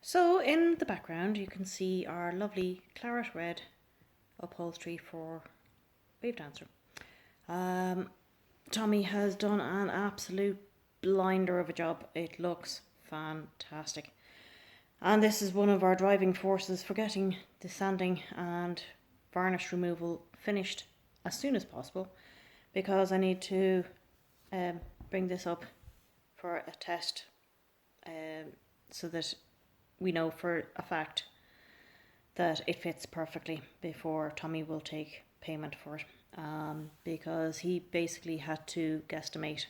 So in the background you can see our lovely claret red upholstery for Wave Dancer. Tommy has done an absolute blinder of a job. It looks fantastic. And this is one of our driving forces for getting the sanding and varnish removal finished as soon as possible, because I need to bring this up for a test so that we know for a fact that it fits perfectly before Tommy will take payment for it, because he basically had to guesstimate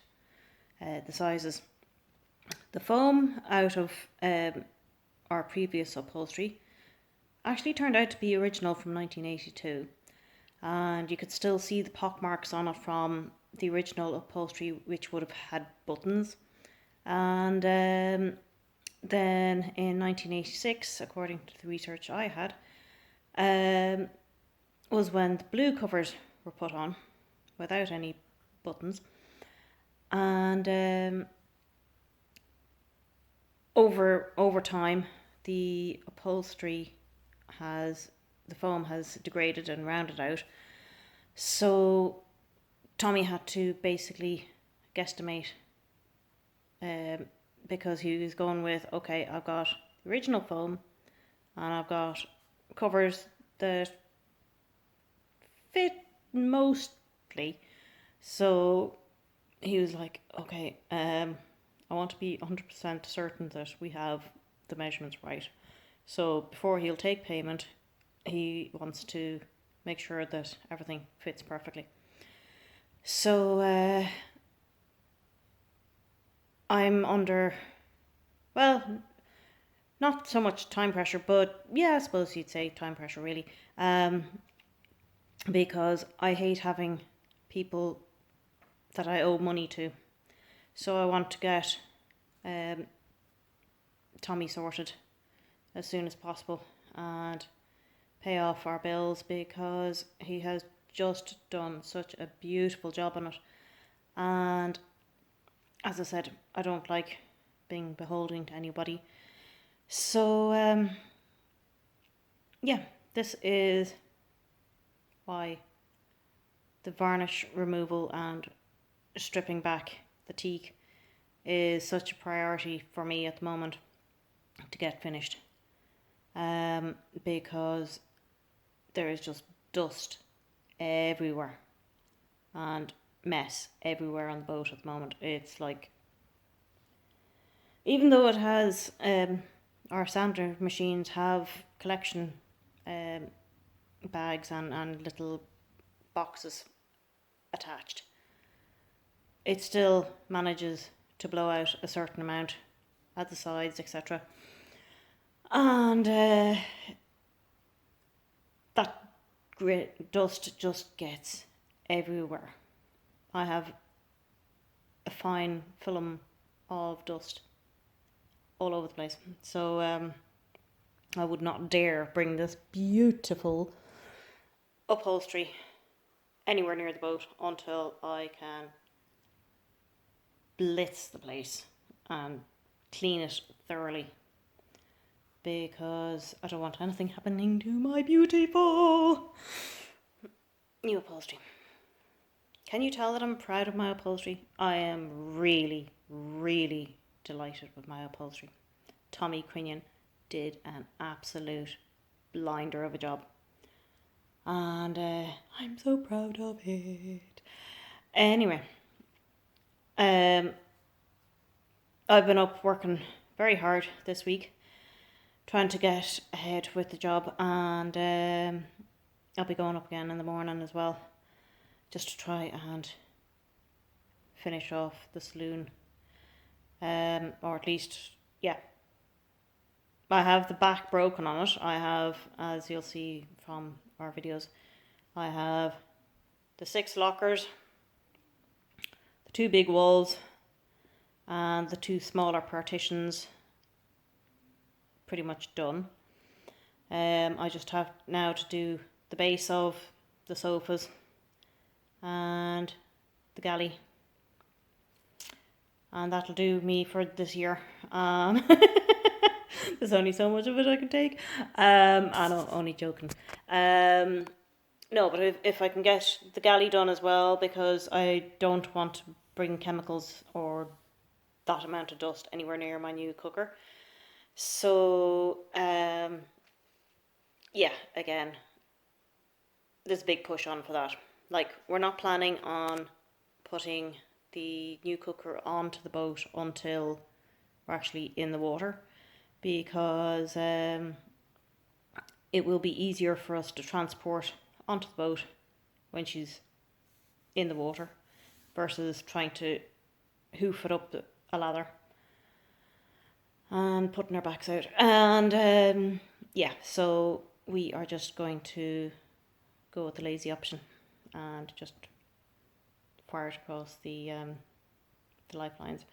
the sizes. The foam out of our previous upholstery actually turned out to be original from 1982, and you could still see the pock marks on it from the original upholstery, which would have had buttons. And then in 1986, according to the research I had, was when the blue covers were put on without any buttons. And over time, the foam has degraded and rounded out. So Tommy had to basically guesstimate, because he was going with, okay, I've got the original foam and I've got covers that fit mostly. So he was like, okay, I want to be 100% certain that we have the measurements right. So before he'll take payment, he wants to make sure that everything fits perfectly. So I'm under, well, not so much time pressure, but yeah, I suppose you'd say time pressure really, because I hate having people that I owe money to. So I want to get Tommy sorted as soon as possible and pay off our bills, because he has just done such a beautiful job on it. And as I said, I don't like being beholden to anybody. So yeah, this is why the varnish removal and stripping back the teak is such a priority for me at the moment to get finished, because there is just dust everywhere and mess everywhere on the boat at the moment. It's like, even though it has our sander machines have collection bags and little boxes attached, it still manages to blow out a certain amount at the sides, etc. And that dust just gets everywhere. I have a fine film of dust all over the place. So I would not dare bring this beautiful upholstery anywhere near the boat until I can blitz the place and clean it thoroughly, because I don't want anything happening to my beautiful new upholstery. Can you tell that I'm proud of my upholstery? I am really, really delighted with my upholstery. Tommy Crinion did an absolute blinder of a job, and I'm so proud of it. Anyway, I've been up working very hard this week, trying to get ahead with the job, and I'll be going up again in the morning as well, just to try and finish off the saloon, or at least, yeah. I have the back broken on it. I have, as you'll see from our videos, I have the 6 lockers, the 2 big walls, and the 2 smaller partitions pretty much done. I just have now to do the base of the sofas and the galley, and that'll do me for this year. There's only so much of it I can take. I know, only joking. No, but if I can get the galley done as well, because I don't want to bring chemicals or that amount of dust anywhere near my new cooker. So, yeah, again, there's a big push on for that. Like, we're not planning on putting the new cooker onto the boat until we're actually in the water, because it will be easier for us to transport onto the boat when she's in the water versus trying to hoof it up a ladder and putting our backs out. And yeah, so we are just going to go with the lazy option and just fire it across the lifelines.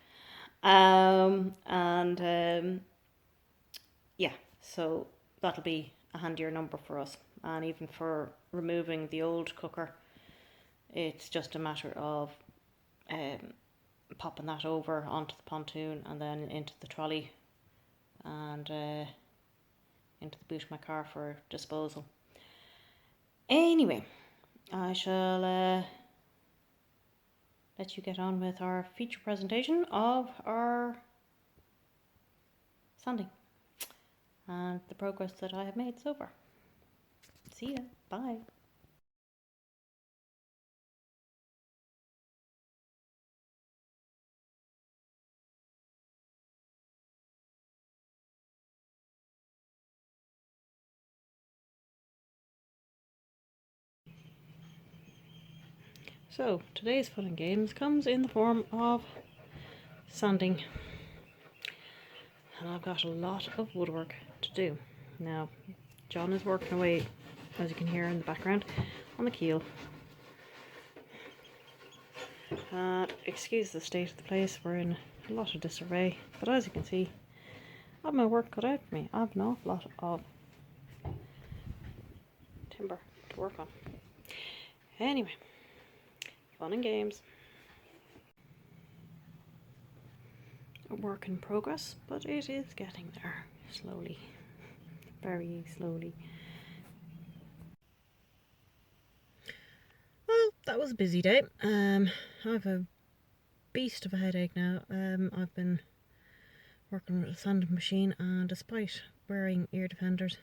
Yeah, so that'll be a handier number for us. And even for removing the old cooker, it's just a matter of popping that over onto the pontoon and then into the trolley and into the boot of my car for disposal. Anyway, I shall let you get on with our feature presentation of our sanding and the progress that I have made so far. See ya. Bye. So, today's fun and games comes in the form of sanding. And I've got a lot of woodwork to do. Now, John is working away, as you can hear in the background, on the keel. Excuse the state of the place, we're in a lot of disarray, but as you can see, I have my work cut out for me. I have an awful lot of timber to work on. Anyway, fun and games. A work in progress, but it is getting there, slowly, very slowly. Well, that was a busy day. I have a beast of a headache now. I've been working with a sanding machine, and despite wearing ear defenders,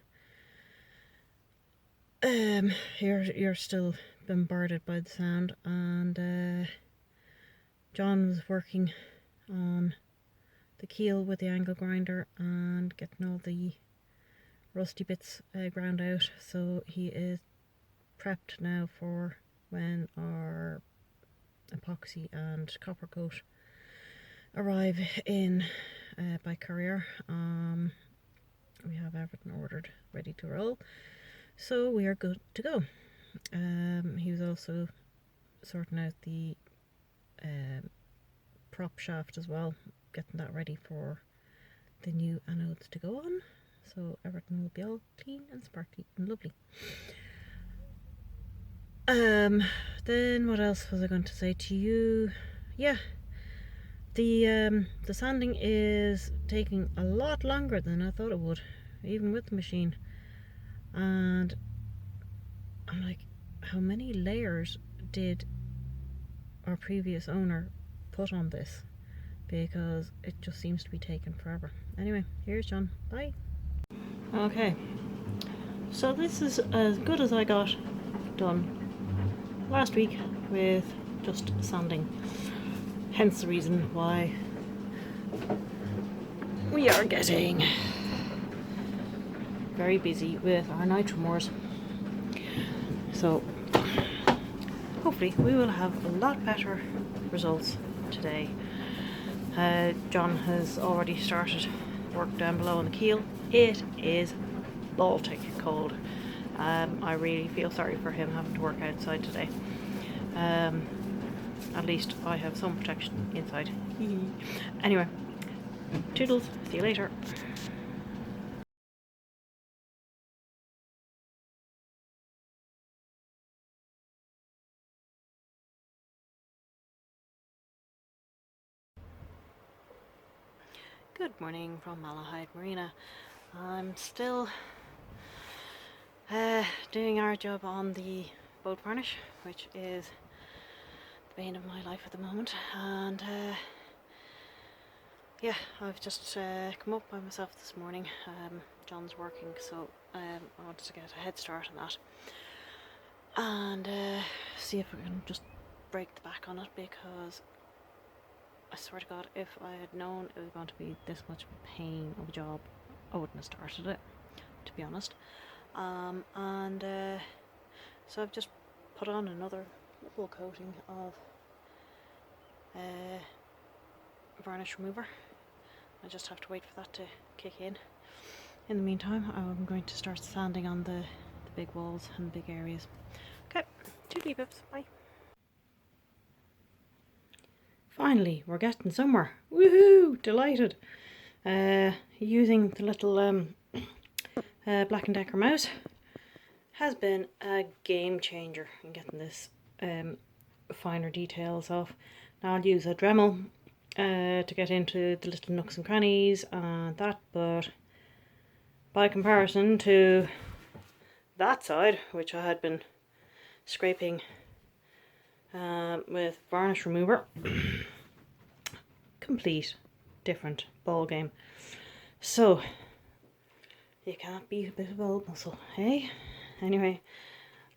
you're still bombarded by the sound. And John was working on the keel with the angle grinder and getting all the rusty bits ground out, so he is prepped now for when our epoxy and copper coat arrive in by courier. We have everything ordered, ready to roll, so we are good to go. He was also sorting out the prop shaft as well, getting that ready for the new anodes to go on, so everything will be all clean and sparkly and lovely. Then what else was I going to say to you? Yeah, the sanding is taking a lot longer than I thought it would, even with the machine. And I'm like, how many layers did our previous owner put on this? Because it just seems to be taking forever. Anyway, here's John. Bye. Okay, so this is as good as I got done last week with just sanding. Hence the reason why we are getting very busy with our nitromores. So hopefully we will have a lot better results today. John has already started work down below on the keel. It is Baltic cold. I really feel sorry for him having to work outside today. At least I have some protection inside. Anyway, toodles, see you later. Good morning from Malahide Marina. I'm still doing our job on the boat varnish, which is the bane of my life at the moment, and yeah, I've just come up by myself this morning. John's working, so I wanted to get a head start on that and see if I can just break the back on it, because I swear to God, if I had known it was going to be this much pain of a job, I wouldn't have started it, to be honest. So I've just put on another little coating of varnish remover. I just have to wait for that to kick in. In the meantime, I'm going to start sanding on the big walls and big areas. Okay, 2 pips, bye. Finally, we're getting somewhere. Woohoo! Delighted. Using the little Black & Decker mouse has been a game changer in getting this finer details off. Now I'll use a Dremel to get into the little nooks and crannies and that, but by comparison to that side, which I had been scraping with varnish remover, complete different ball game. So you can't beat a bit of old muscle, hey? Anyway,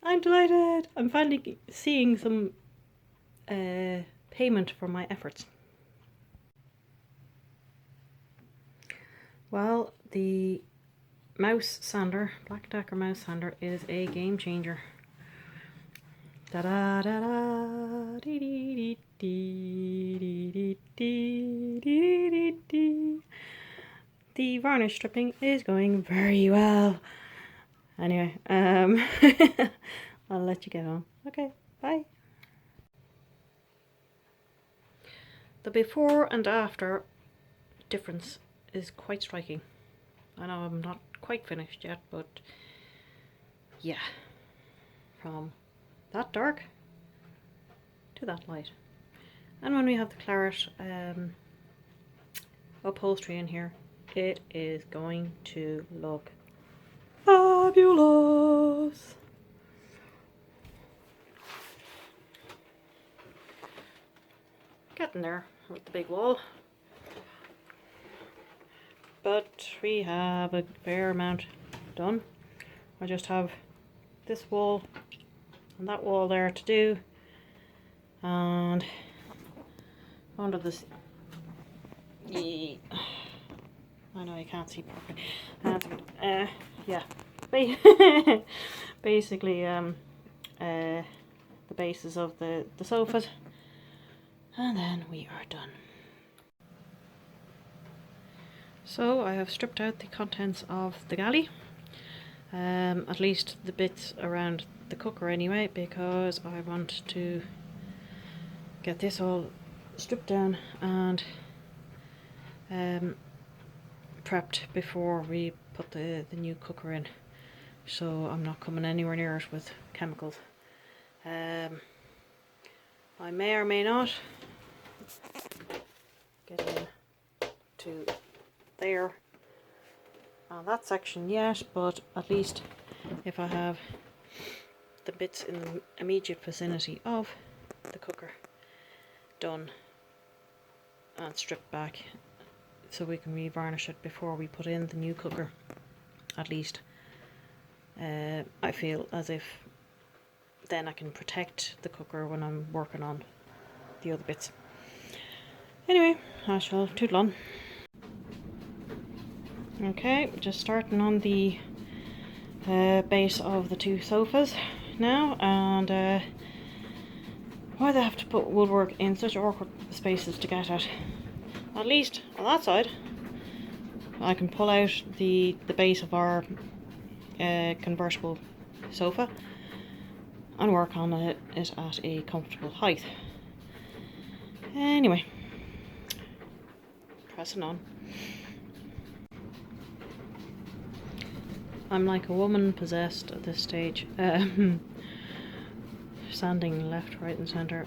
I'm delighted. I'm finally seeing some payment for my efforts. Well, the mouse sander, Black & Decker mouse sander, is a game changer. Da da da da dee dee dee dee dee dee dee dee. The varnish stripping is going very well. Anyway, I'll let you get on. Okay, bye. The before and after difference is quite striking. I know I'm not quite finished yet, but yeah, from that dark to that light. And when we have the claret upholstery in here, it is going to look fabulous. Getting there with the big wall, but we have a fair amount done. I just have this wall and that wall there to do, and under this, I know you can't see properly. Yeah, basically the bases of the sofas, and then we are done. So I have stripped out the contents of the galley, at least the bits around the cooker anyway, because I want to get this all stripped down and prepped before we put the new cooker in, so I'm not coming anywhere near it with chemicals. I may or may not get in to there on that section yet, but at least if I have the bits in the immediate vicinity of the cooker done and stripped back, so we can re-varnish it before we put in the new cooker, at least I feel as if then I can protect the cooker when I'm working on the other bits. Anyway, I shall toodle on. Okay, just starting on the base of the 2 sofas now, and why they have to put woodwork in such awkward spaces to get at least on that side. I can pull out the base of our convertible sofa and work on it at a comfortable height. Anyway, pressing on. I'm like a woman possessed at this stage. Sanding left, right and centre.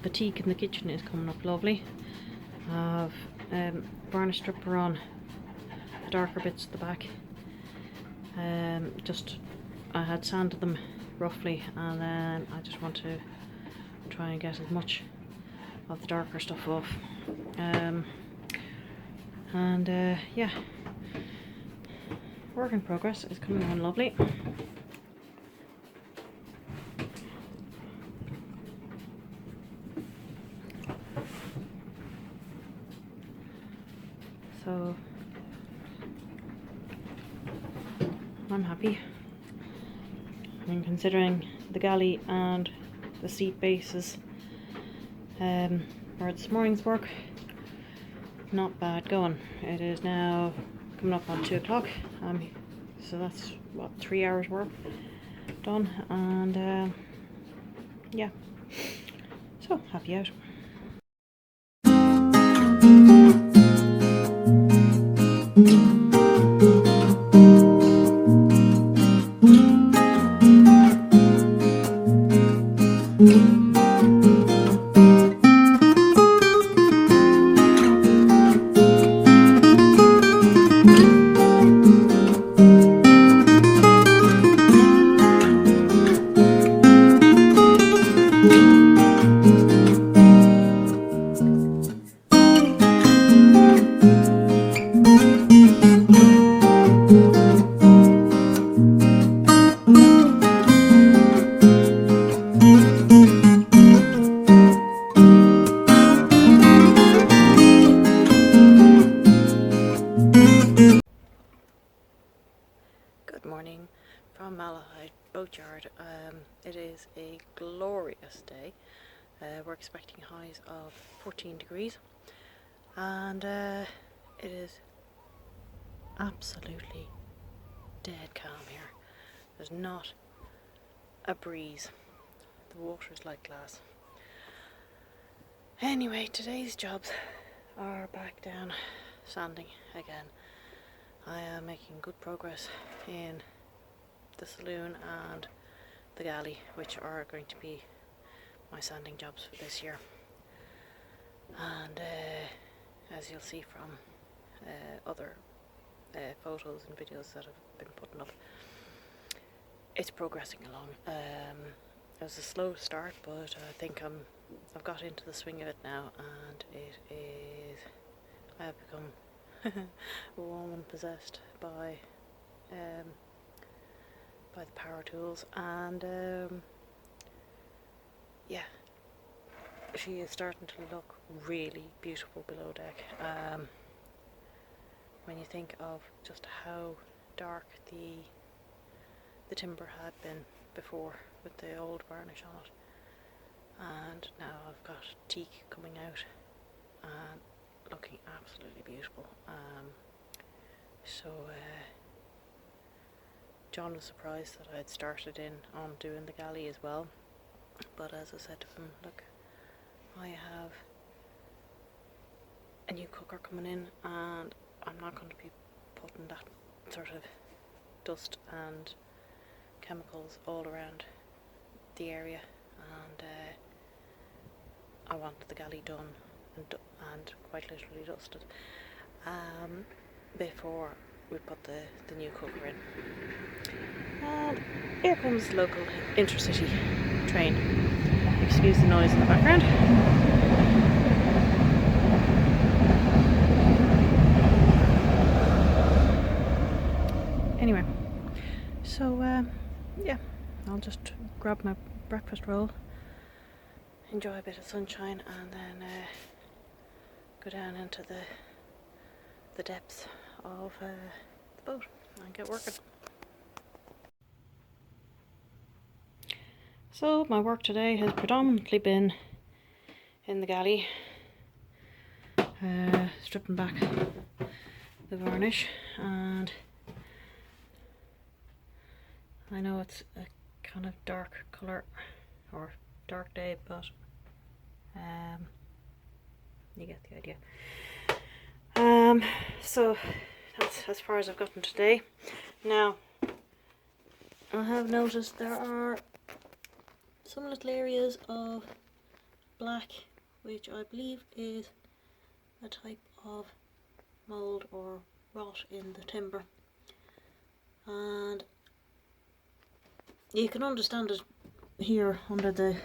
The teak in the kitchen is coming up lovely. have varnish stripper on the darker bits at the back. I had sanded them roughly, and then I just want to try and get as much of the darker stuff off. Yeah, work in progress. Is coming on lovely. So I'm happy. I mean, considering the galley and the seat bases for this morning's work, not bad going. It is now coming up on 2 o'clock, so that's what, 3 hours work done, and yeah, so happy out. Good morning from Malahide Boatyard. It is a glorious day. We're expecting highs of 14 degrees, and it is absolutely dead calm here. There's not a breeze. The water is like glass. Anyway, today's jobs are back down sanding again. I am making good progress in the saloon and the galley, which are going to be my sanding jobs for this year. And as you'll see from other photos and videos that I've been putting up, it's progressing along. It was a slow start, but I think I've got into the swing of it now, and I have become warm and possessed by the power tools, and yeah, she is starting to look really beautiful below deck. When you think of just how dark the timber had been before with the old varnish on it, and now I've got teak coming out and looking absolutely beautiful. So John was surprised that I had started in on doing the galley as well, but as I said to him, look, I have a new cooker coming in, and I'm not going to be putting that sort of dust and chemicals all around the area, and I want the galley done and quite literally dusted before we put the new cooker in. And here comes the local intercity train. Excuse the noise in the background. Anyway, so yeah, I'll just grab my breakfast roll, enjoy a bit of sunshine, and then go down into the depths of the boat and get working. So my work today has predominantly been in the galley, stripping back the varnish, and I know it's a kind of dark colour or dark day, but you get the idea. So that's as far as I've gotten today. Now, I have noticed there are some little areas of black, which I believe is a type of mould or rot in the timber, and you can understand it here under the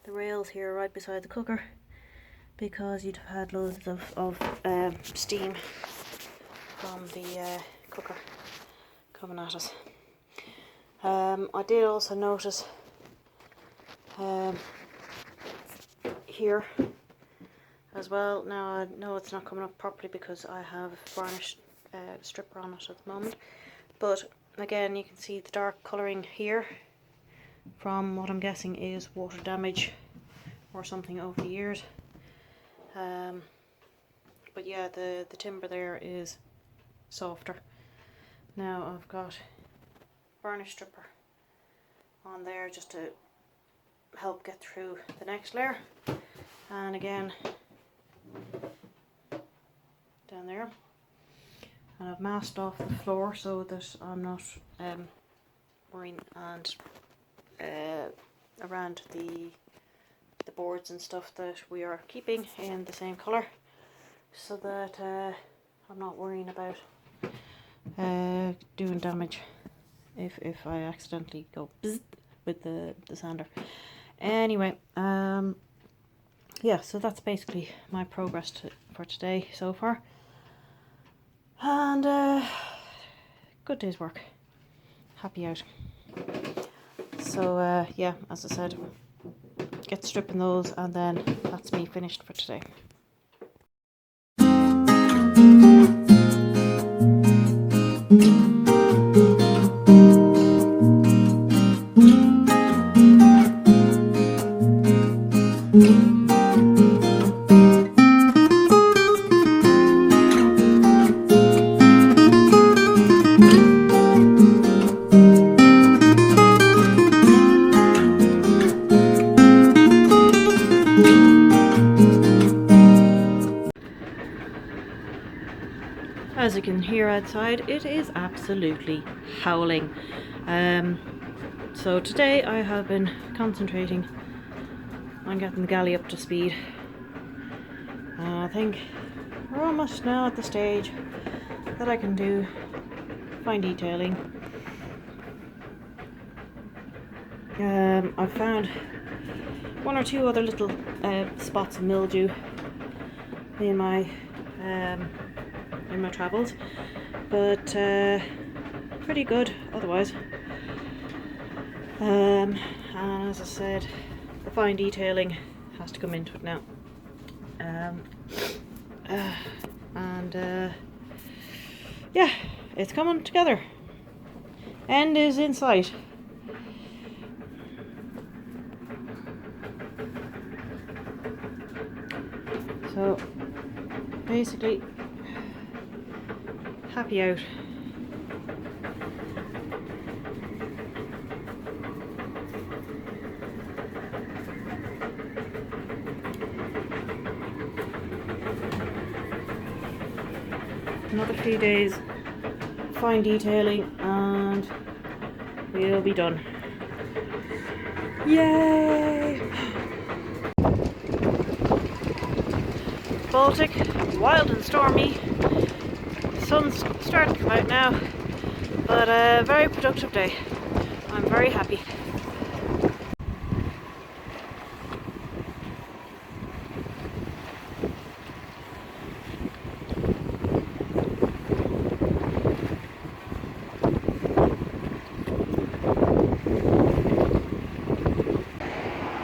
rails here right beside the cooker, because you'd have had loads of steam from the cooker coming at us. I did also notice here as well. Now I know it's not coming up properly because I have varnish stripper on it at the moment, but again you can see the dark colouring here from what I'm guessing is water damage or something over the years. But yeah, the timber there is softer. Now I've got varnish stripper on there just to help get through the next layer, and again down there, and I've masked off the floor so that I'm not worrying, and around the boards and stuff that we are keeping in the same colour, so that I'm not worrying about doing damage if I accidentally go bzz with the sander. Anyway, yeah, so that's basically my progress for today so far, and good day's work, happy out. So yeah, as I said, get stripping those, and then that's me finished for today. As you can hear outside, it is absolutely howling. So today I have been concentrating on getting the galley up to speed. I think we're almost now at the stage that I can do fine detailing. I've found one or two other little spots of mildew in my travels, but pretty good otherwise. And as I said, the fine detailing has to come into it now. Yeah, it's coming together. End is in sight. So basically, happy out. Another few days fine detailing and we'll be done. Yay! Baltic, wild and stormy. The sun's starting to come out now, but a very productive day. I'm very happy.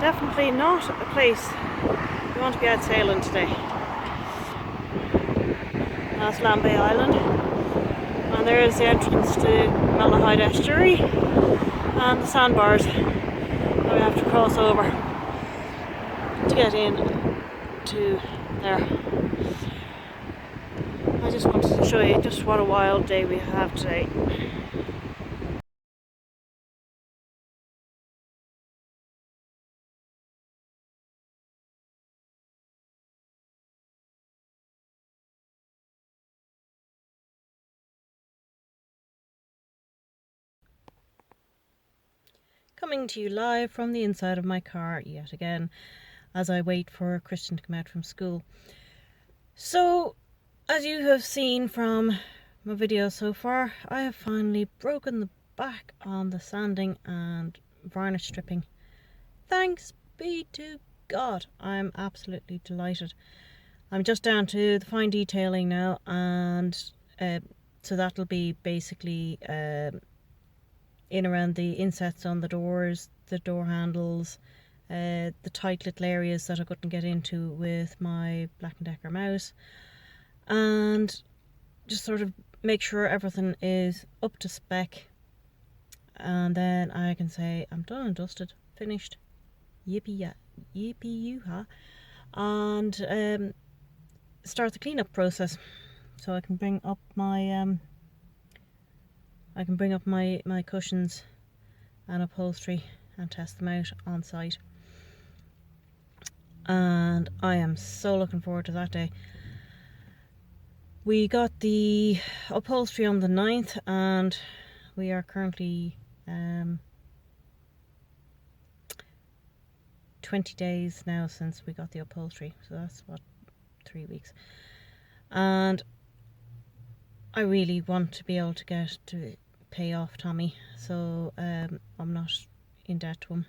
Definitely not a place you want to be out sailing today. That's Lambay Island, and there is the entrance to Malahide Estuary and the sandbars that we have to cross over to get in to there. I just wanted to show you just what a wild day we have today. Coming to you live from the inside of my car yet again. as I wait for Christian to come out from school. So, as you have seen from my video so far, I have finally broken the back on the sanding and varnish stripping. Thanks be to God, I'm absolutely delighted. I'm just down to the fine detailing now, and so that'll be basically in around the insets on the doors, the door handles, the tight little areas that I couldn't get into with my Black & Decker mouse, and just sort of make sure everything is up to spec, and then I can say I'm done and dusted, finished, yippee yoo-ha, and start the cleanup process. So I can bring up my my cushions and upholstery and test them out on site. And I am so looking forward to that day. We got the upholstery on the 9th, and we are currently 20 days now since we got the upholstery, so that's what, 3 weeks. And I really want to be able to get to pay off Tommy, so I'm not in debt to him.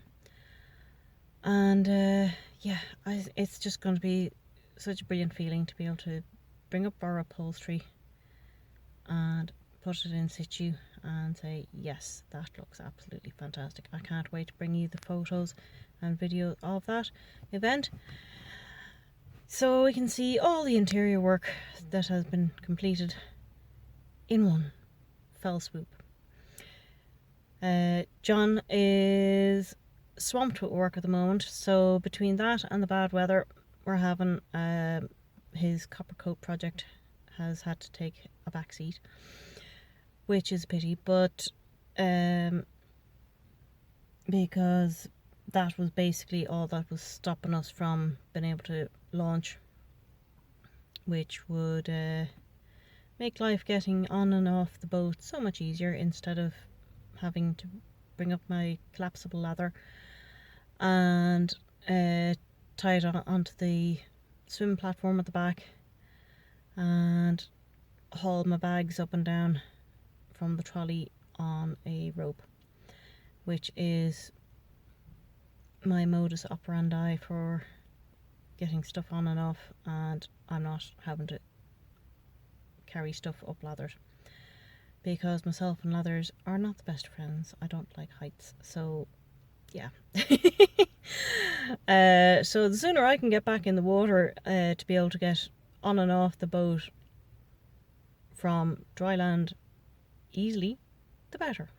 And yeah, it's just going to be such a brilliant feeling to be able to bring up our upholstery and put it in situ and say, yes, that looks absolutely fantastic. I can't wait to bring you the photos and video of that event, so we can see all the interior work that has been completed in one fell swoop. John is swamped with work at the moment, so between that and the bad weather, we're having his copper coat project has had to take a back seat, which is a pity, but because that was basically all that was stopping us from being able to launch, which would make life getting on and off the boat so much easier, instead of having to bring up my collapsible ladder and tie it onto the swim platform at the back and haul my bags up and down from the trolley on a rope, which is my modus operandi for getting stuff on and off, and I'm not having to carry stuff up ladders, because myself and ladders are not the best friends. I don't like heights, so yeah. So the sooner I can get back in the water to be able to get on and off the boat from dry land easily, the better.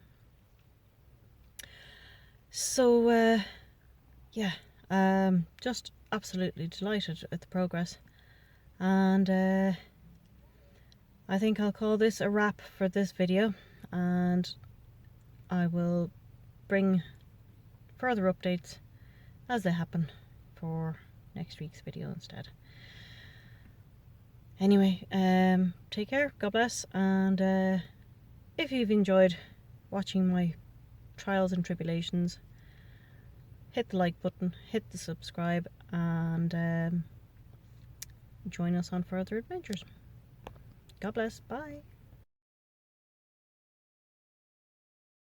So yeah, just absolutely delighted at the progress, and I think I'll call this a wrap for this video, and I will bring further updates as they happen for next week's video instead. Anyway, take care, God bless, and if you've enjoyed watching my trials and tribulations, hit the like button, hit the subscribe, and join us on further adventures. God bless, bye.